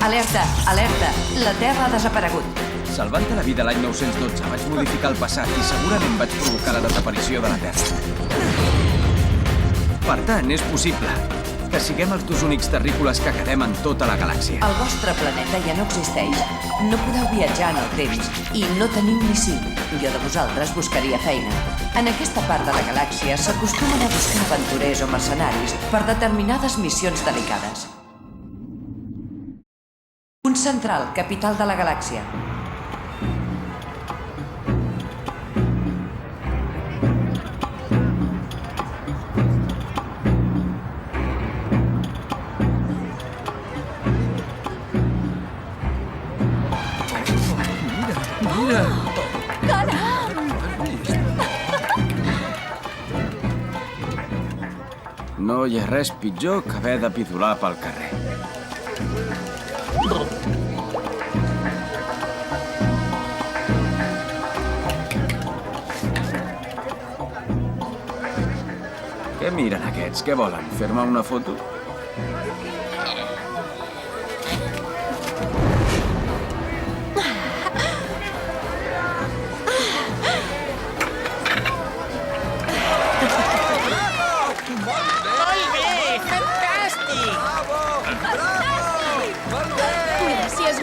Alerta, alerta. La Terra ha desaparegut. Salvant-te la vida l'any 912 vaig modificar el passat i segurament vaig provocar la desaparició de la Terra. Per tant, és possible que siguem els dos únics terrícoles que quedem en tota la galàxia. El vostre planeta ja no existeix. No podeu viatjar en el temps i no teniu ni SIM. Jo de vosaltres buscaria feina. En aquesta part de la galàxia s'acostumen a buscar aventurers o mercenaris per determinades missions delicades. Punt central, capital de la galàxia. No hi ha res pitjor que haver de pidolar pel carrer. Què miren aquests? Què volen? Fer-me una foto?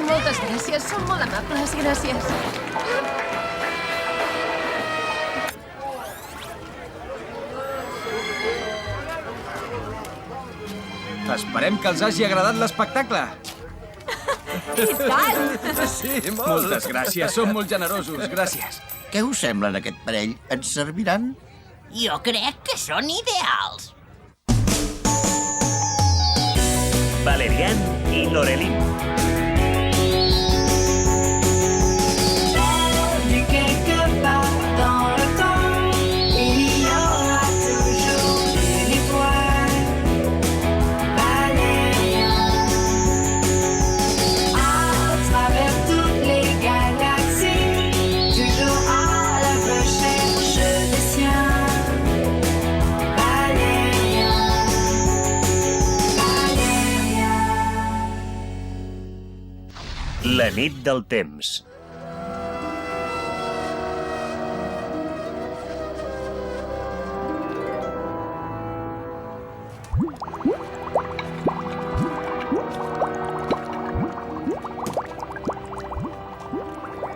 Moltes gràcies, són molt amables, gràcies. Esperem que els hagi agradat l'espectacle. I tant! Sí, molt. Moltes gràcies, som molt generosos, gràcies. Què us semblen aquest parell? Ens serviran? Jo crec que són ideals. Valerian i Lorelin. La nit del temps.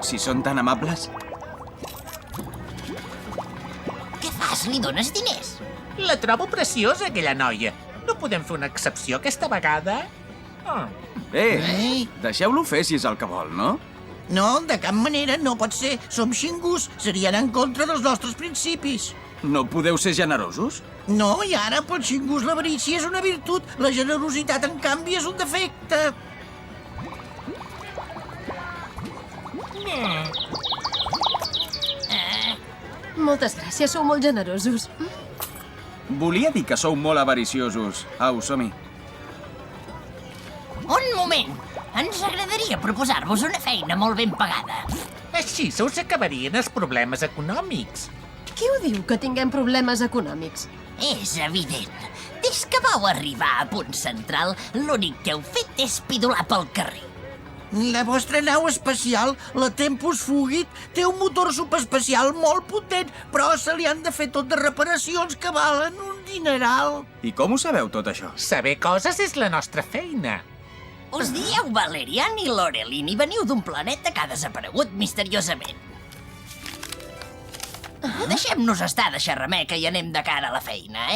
Si són tan amables... Què fas? Li dones diners? La trobo preciosa, aquella noia. No podem fer una excepció aquesta vegada? Oh. Deixeu-lo fer si és el que vol, no? No, de cap manera, no pot ser. Som xingus, serien en contra dels nostres principis. No podeu ser generosos? No, i ara, pel xingus, l'avarícia és una virtut. La generositat, en canvi, és un defecte. Moltes gràcies, sou molt generosos. Volia dir que sou molt avariciosos. Au, som-hi. Un moment! Ens agradaria proposar-vos una feina molt ben pagada. Així se us acabarien els problemes econòmics. Qui ho diu, que tinguem problemes econòmics? És evident. Des que vau arribar a Punt Central, l'únic que heu fet és pidolar pel carrer. La vostra nau espacial, la Tempus Fugit, té un motor subespacial molt potent, però se li han de fer tot de reparacions que valen un dineral. I com ho sabeu, tot això? Saber coses és la nostra feina. Us dieu Valerian i Lorelin i veniu d'un planeta que ha desaparegut misteriosament. Deixem-nos estar de xerrameca i anem de cara a la feina,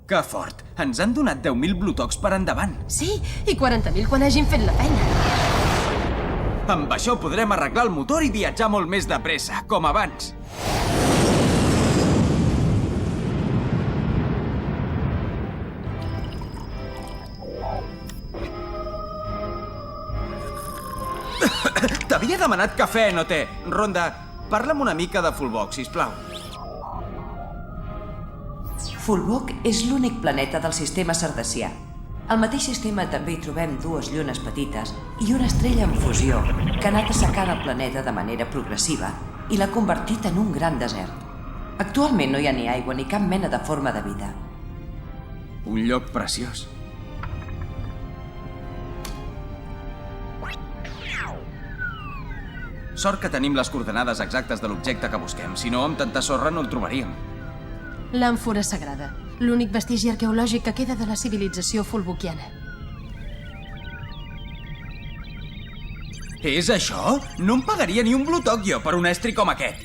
Que fort! Ens han donat 10.000 blutocs per endavant. Sí, i 40.000 quan hagin fet la feina. Amb això podrem arreglar el motor i viatjar molt més de pressa, com abans. T'havia demanat cafè, no té? Ronda, parla'm una mica de Fullbox, sisplau. Fullbox és l'únic planeta del sistema Sardacià. Al mateix sistema també hi trobem dues llunes petites i una estrella en fusió que ha anat assecant el planeta de manera progressiva i l'ha convertit en un gran desert. Actualment no hi ha ni aigua ni cap mena de forma de vida. Un lloc preciós. Sort que tenim les coordenades exactes de l'objecte que busquem. Si no, amb tanta sorra no el trobaríem. L'àmfora sagrada. L'únic vestigi arqueològic que queda de la civilització fulbuquiana. És això? No em pagaria ni un blutoc jo per un estri com aquest.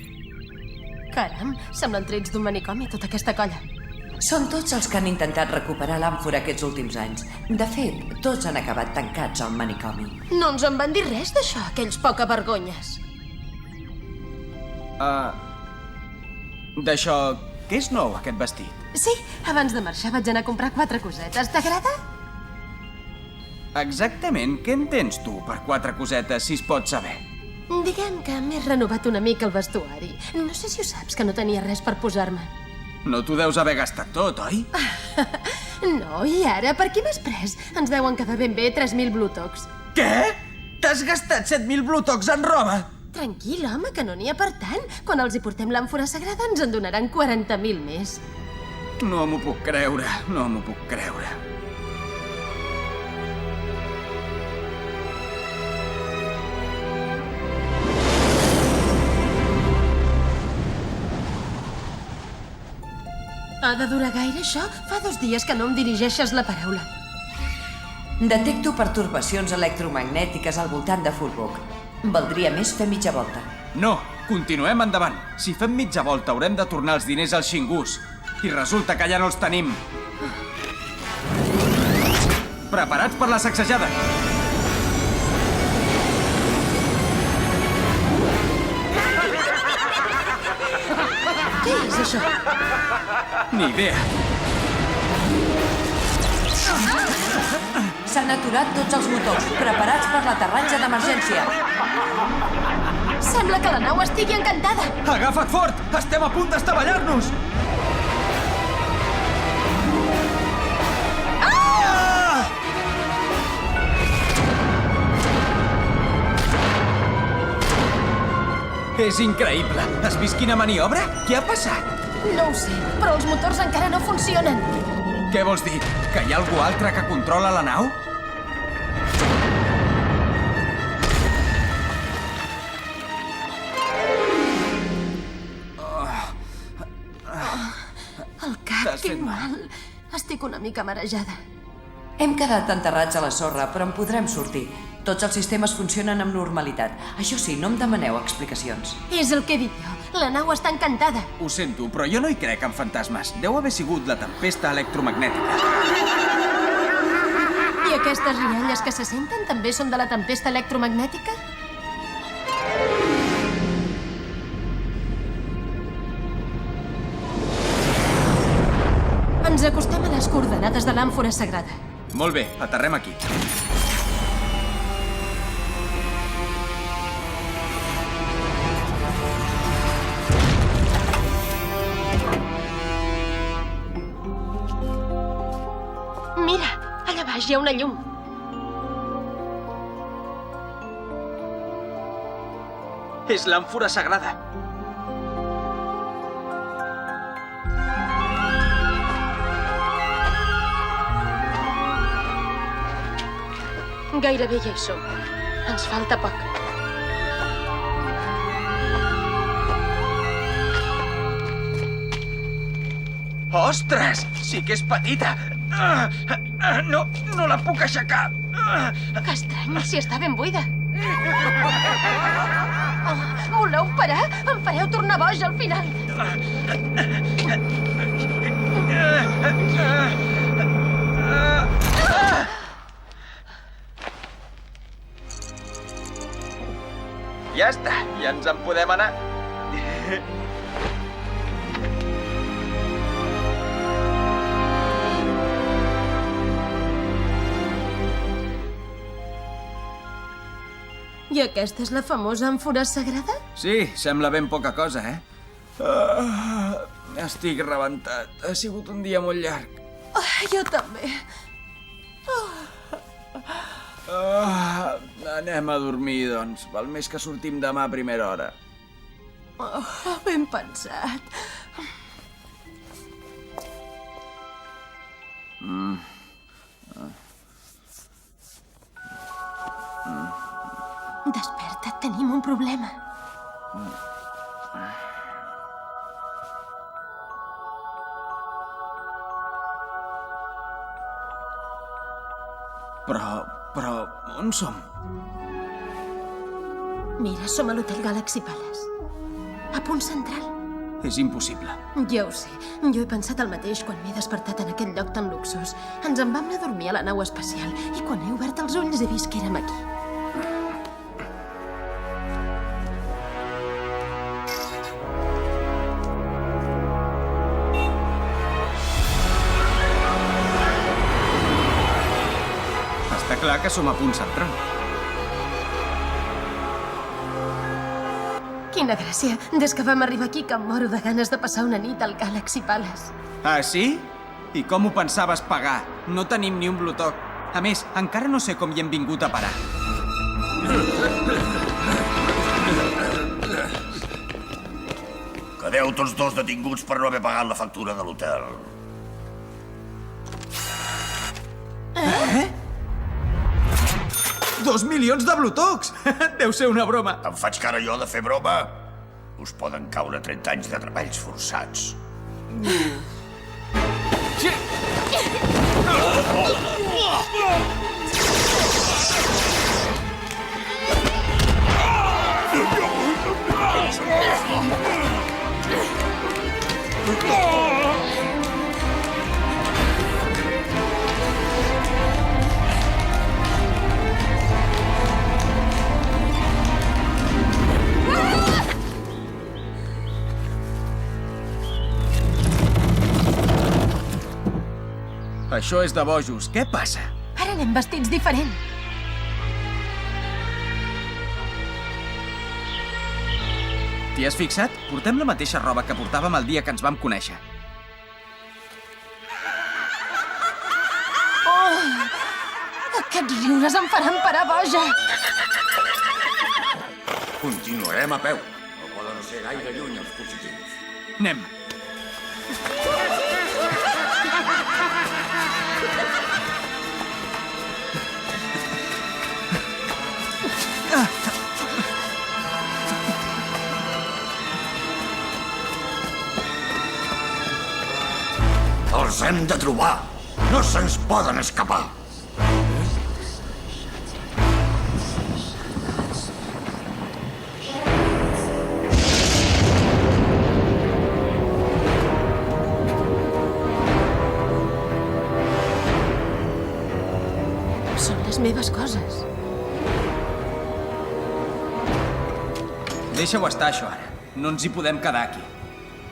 Caram, semblen trets d'un manicomi, tota aquesta colla. Són tots els que han intentat recuperar l'àmfora aquests últims anys. De fet, tots han acabat tancats al manicomi. No ens en van dir res d'això, aquells poca vergonyes. D'això, què és nou, aquest vestit? Sí, abans de marxar vaig anar a comprar 4 cosetes. T'agrada? Exactament, què en tens tu per 4 cosetes, si es pot saber? Diguem que m'he renovat una mica el vestuari. No sé si ho saps, que no tenia res per posar-me. No t'ho deus haver gastat tot, oi? No, i ara? Per qui m'has pres? Ens deuen quedar ben bé 3.000 blutocs. Què? T'has gastat 7.000 blutocs en roba? Tranquil, home, que no n'hi ha per tant. Quan els hi portem l'àmfora sagrada ens en donaran 40.000 més. No m'ho puc creure, no m'ho puc creure. Ha de durar gaire, això? Fa 2 dies que no em dirigeixes la paraula. Detecto pertorbacions electromagnètiques al voltant de Fulbuk. Valdria més fer mitja volta. No, continuem endavant. Si fem mitja volta haurem de tornar els diners al Xingus. I resulta que ja no els tenim. Preparats per la sacsejada. Què és això? Ni idea. S'han aturat tots els motors, preparats per l'aterratge d'emergència. Sembla que la nau estigui encantada. Agafa't fort! Estem a punt d'estavellar-nos! És increïble! Has vist quina maniobra? Què ha passat? No ho sé, però els motors encara no funcionen. Què vols dir? Que hi ha algú altre que controla la nau? El cap, T'has que fet mal. mal. Estic una mica marejada. Hem quedat enterrats a la sorra, però en podrem sortir. Tots els sistemes funcionen amb normalitat. Això sí, no em demaneu explicacions. És el que he dit jo. La nau està encantada. Ho sento, però jo no hi crec en fantasmes. Deu haver sigut la tempesta electromagnètica. I aquestes rialles que se senten també són de la tempesta electromagnètica? Ens acostem a les coordenades de l'àmfora sagrada. Molt bé, aterrem aquí. Mira, allà baix hi ha una llum. És l'àmfora sagrada. Gairebé ja hi som. Ens falta poc. Ostres! Sí que és petita! No la puc aixecar! Que estrany, si està ben buida. Oh, voleu parar? Em fareu tornar boig al final. Ja està, ja ens en podem anar. I aquesta és la famosa àmfora sagrada? Sí, sembla ben poca cosa, eh? Estic rebentat. Ha sigut un dia molt llarg. Jo també. Anem a dormir, doncs. Val més que sortim demà a primera hora. Ben pensat. Desperta't, tenim un problema. Però, on som? Mira, som a l'Hotel Galaxy Palace. A punt central. És impossible. Ja ho sé. Jo he pensat el mateix quan m'he despertat en aquest lloc tan luxós. Ens en vam anar a dormir a la nau espacial i quan he obert els ulls he vist que érem aquí. Està clar que som a punt central. Quina gràcia. Des que vam arribar aquí que em moro de ganes de passar una nit al Galaxy Palace. Ah, sí? I com ho pensaves pagar? No tenim ni un Bluetooth. A més, encara no sé com hi hem vingut a parar. Quedeu tots dos detinguts per no haver pagat la factura de l'hotel. 2 milions de Bluetooths! Deu ser una broma. Em faig cara jo de fer broma? Us poden caure 30 anys de treballs forçats. Això és de bojos. Què passa? Ara anem vestits diferent. T'hi has fixat? Portem la mateixa roba que portàvem el dia que ens vam conèixer. Aquests riures em faran parar boja. Continuarem a peu. No poden ser gaire lluny els positius. Anem. Els hem de trobar. No se'ns poden escapar. Són les meves coses. Deixa-ho estar, això, ara. No ens hi podem quedar aquí.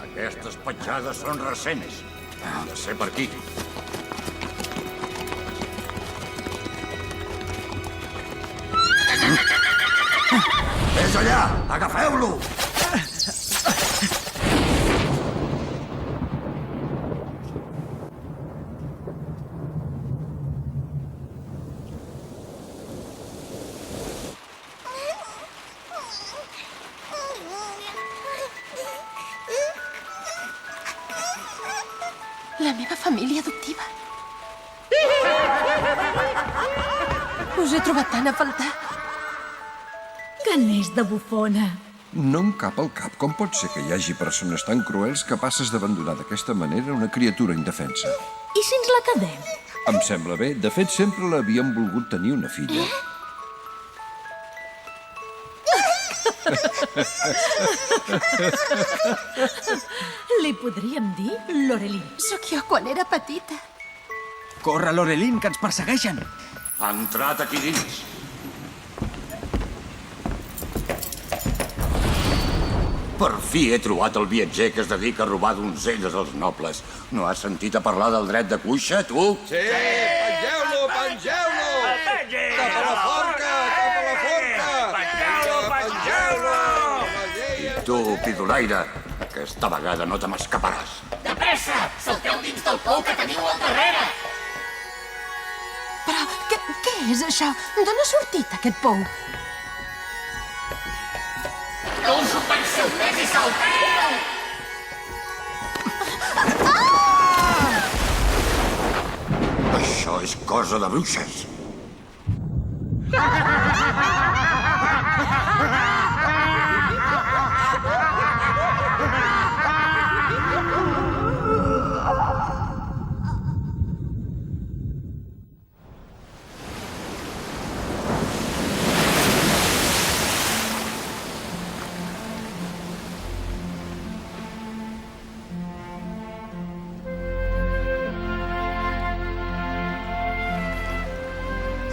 Aquestes petjades són recents. Han de ser per aquí. És allà! Agafeu-lo! La meva família adoptiva. Us he trobat tant a faltar. Que n'és de bufona. No em cap al cap com pot ser que hi hagi persones tan cruels capaces d'abandonar d'aquesta manera una criatura indefensa. I si ens la quedem? Em sembla bé. De fet, sempre l'havíem volgut tenir una filla. Li podríem dir Lorelin. Sóc jo quan era petita. Corre, Lorelin, que ens persegueixen. Ha entrat aquí dins. Per fi he trobat el viatger que es dedica a robar donzelles als nobles. No has sentit a parlar del dret de cuixa, tu? Sí, pengeu-lo, pengeu-lo! Cap a la forca, cap a la forca! Pengeu-lo! I tu, pidolaire, aquesta vegada no te m'escaparàs. De pressa! Salteu dins del pou que teniu al darrere! Però què és això? D'on ha sortit aquest pou? No us ho penseu més i salteu! és cosa de bruixes.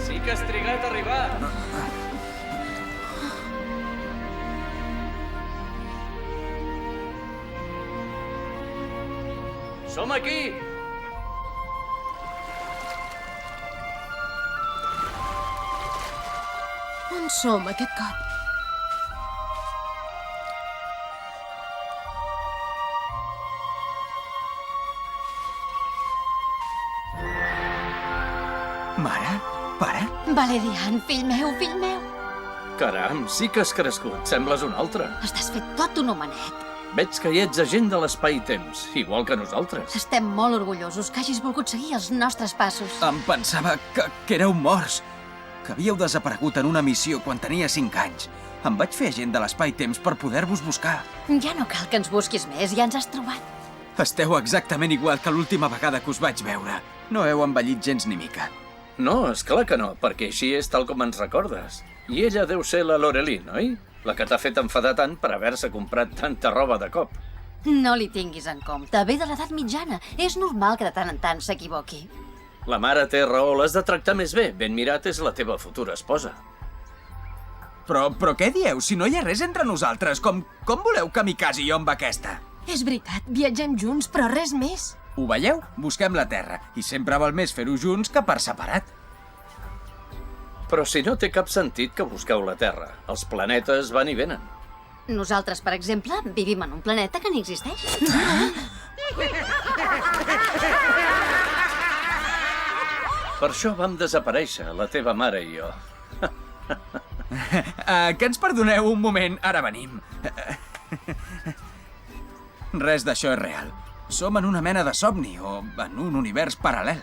Sí que has trigat a arribar. Som aquí! On som aquest cop? Mare? Pare? Valerian, fill meu, fill meu. Caram, sí que has crescut. Sembles un altre. Estàs fet tot un homenet. Veig que hi ets agent de l'espai-temps, igual que nosaltres. Estem molt orgullosos que hagis volgut seguir els nostres passos. Em pensava que éreu morts, que havíeu desaparegut en una missió quan tenia 5 anys. Em vaig fer agent de l'espai-temps per poder-vos buscar. Ja no cal que ens busquis més, ja ens has trobat. Esteu exactament igual que l'última vegada que us vaig veure. No heu envellit gens ni mica. No, és clar que no, perquè així és tal com ens recordes. I ella deu ser la Lorelin, oi? La que t'ha fet enfadar tant per haver-se comprat tanta roba de cop. No li tinguis en compte, ve de l'edat mitjana. És normal que de tant en tant s'equivoqui. La mare té raó, l'has de tractar més bé. Ben mirat és la teva futura esposa. Però què dieu? Si no hi ha res entre nosaltres, com voleu que m'hi casi jo amb aquesta? És veritat, viatgem junts, però res més. Ho veieu? Busquem la Terra. I sempre val més fer-ho junts que per separat. Però si no té cap sentit que busqueu la Terra. Els planetes van i venen. Nosaltres, per exemple, vivim en un planeta que ni existeix. Per això vam desaparèixer, la teva mare i jo. Que ens perdoneu un moment, ara venim. Res d'això és real. Som en una mena de somni o en un univers paral·lel.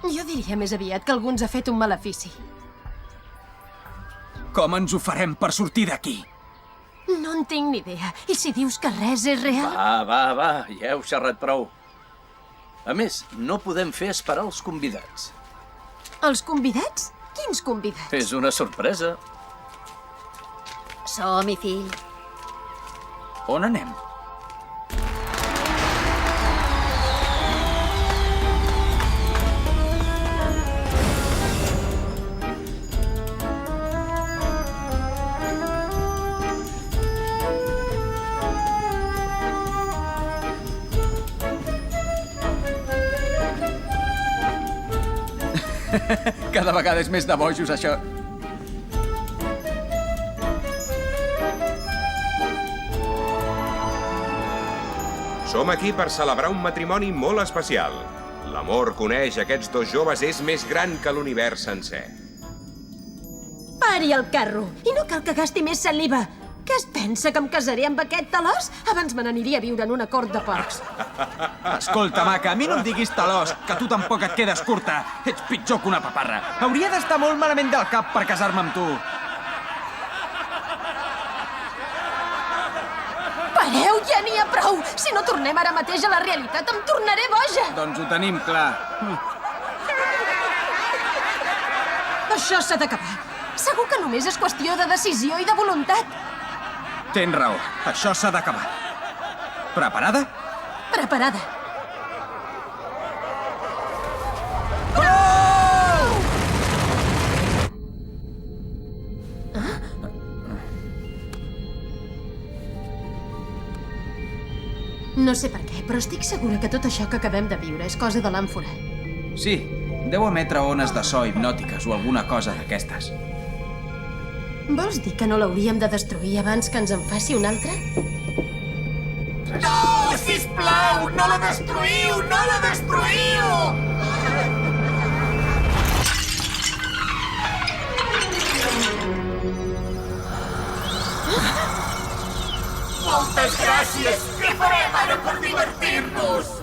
Jo diria més aviat que algú ens ha fet un malefici. Com ens ho farem per sortir d'aquí? No en tinc ni idea. I si dius que res és real? Va, ja heu xerrat prou. A més, no podem fer esperar els convidats. Els convidats? Quins convidats? És una sorpresa. Som-hi, fill. On anem? Cada vegada és més de bojos, això. Som aquí per celebrar un matrimoni molt especial. L'amor que uneix aquests dos joves és més gran que l'univers sencer. Pari el carro! I no cal que gasti més saliva. Què es pensa, que em casaré amb aquest talòs? Abans me n'aniria a viure en una cort de porcs. Escolta, maca, a mi no em diguis talòs, que tu tampoc et quedes curta. Ets pitjor que una paparra. Hauria d'estar molt malament del cap per casar-me amb tu. Pareu, ja n'hi ha prou! Si no tornem ara mateix a la realitat, em tornaré boja! Doncs ho tenim clar. Això s'ha d'acabar. Segur que només és qüestió de decisió i de voluntat. Tens raó, això s'ha d'acabar. Preparada? Preparada. No sé per què, però estic segura que tot això que acabem de viure és cosa de l'àmfora. Sí, deu emetre ones de so hipnòtiques o alguna cosa d'aquestes. Vols dir que no l'hauríem de destruir abans que ens en faci un altre? No, sisplau, no la destruïu, no la destruïu! Moltes gràcies! Què farem ara per divertir-nos?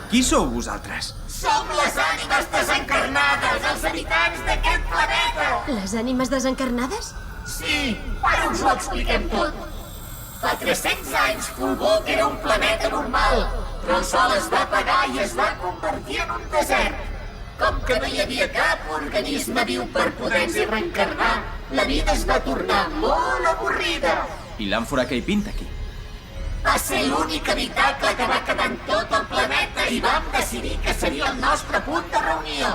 Qui sou vosaltres? Som les ànimes desencarnades, els habitants d'aquest planeta! Les ànimes desencarnades? Sí, ara us ho expliquem tot. Fa 300 anys, Fulbot era un planeta normal, però el sol es va apagar i es va convertir en un desert. Com que no hi havia cap organisme viu per poder-s'hi reencarnar, la vida es va tornar molt avorrida. I l'àmfora que hi pinta aquí? Va ser l'únic habitacle que va quedar en tot el planeta i vam decidir que seria el nostre punt de reunió.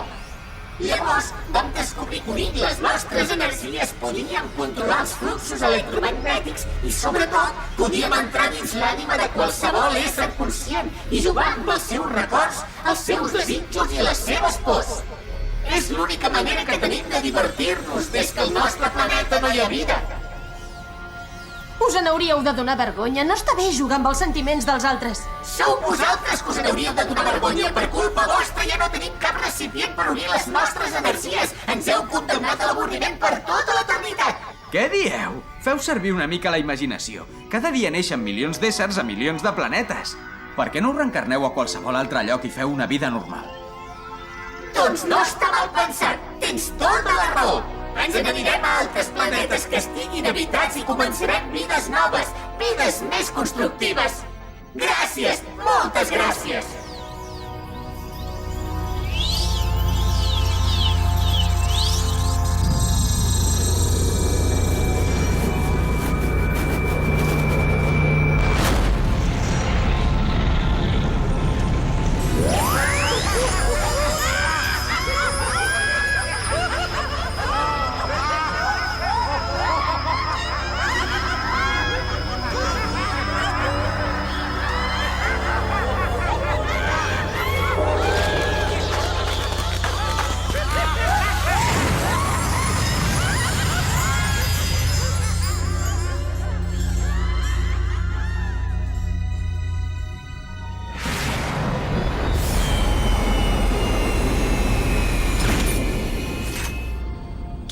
Llavors vam descobrir que unint les nostres energies podíem controlar els fluxos electromagnètics i, sobretot, podíem entrar dins l'ànima de qualsevol ésser conscient i jugar amb els seus records, els seus desitjos i les seves pors. És l'única manera que tenim de divertir-nos des que al nostre planeta no hi ha vida. Us n'hauríeu de donar vergonya. No està bé jugar amb els sentiments dels altres. Sou vosaltres que us n'hauríeu de donar vergonya. Per culpa vostra ja no tenim cap recipient per unir les nostres energies. Ens heu condemnat a l'avorriment per tota l'eternitat. Què dieu? Feu servir una mica la imaginació. Cada dia neixen milions d'éssers a milions de planetes. Per què no us reencarneu a qualsevol altre lloc i feu una vida normal? Doncs no està mal pensat. Tens tota la raó. Ens n'anirem a altres planetes que estiguin habitats i començarem vides noves, vides més constructives. Gràcies, moltes gràcies.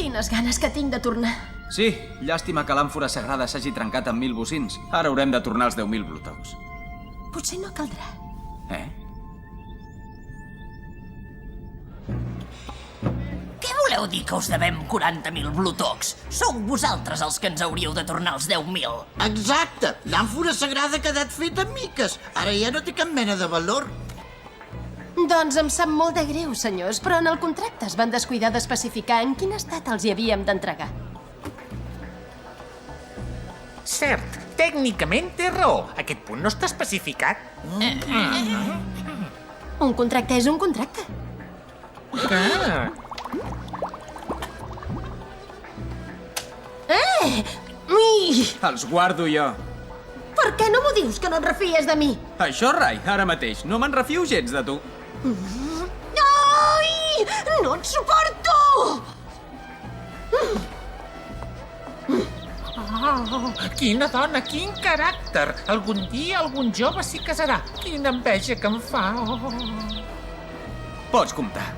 Quines ganes que tinc de tornar. Sí, llàstima que l'àmfora sagrada s'hagi trencat en 1.000 bocins. Ara haurem de tornar als 10.000 Blutox. Potser no caldrà. Què voleu dir que us devem 40.000 Blutox? Sou vosaltres els que ens hauríeu de tornar els 10.000. Exacte. L'àmfora sagrada ha quedat feta en miques. Ara ja no té cap mena de valor. Doncs em sap molt de greu, senyors, però en el contracte es van descuidar d'especificar en quin estat els hi havíem d'entregar. Cert, tècnicament té raó. Aquest punt no està especificat. Un contracte és un contracte. Ui! Els guardo jo. Per què no m'ho dius, que no et refies de mi? Això, Rai, ara mateix. No me'n refio gens de tu. Ai! No et suporto! Quina dona, quin caràcter! Algun dia algun jove s'hi casarà. Quina enveja que em fa. Pots comptar.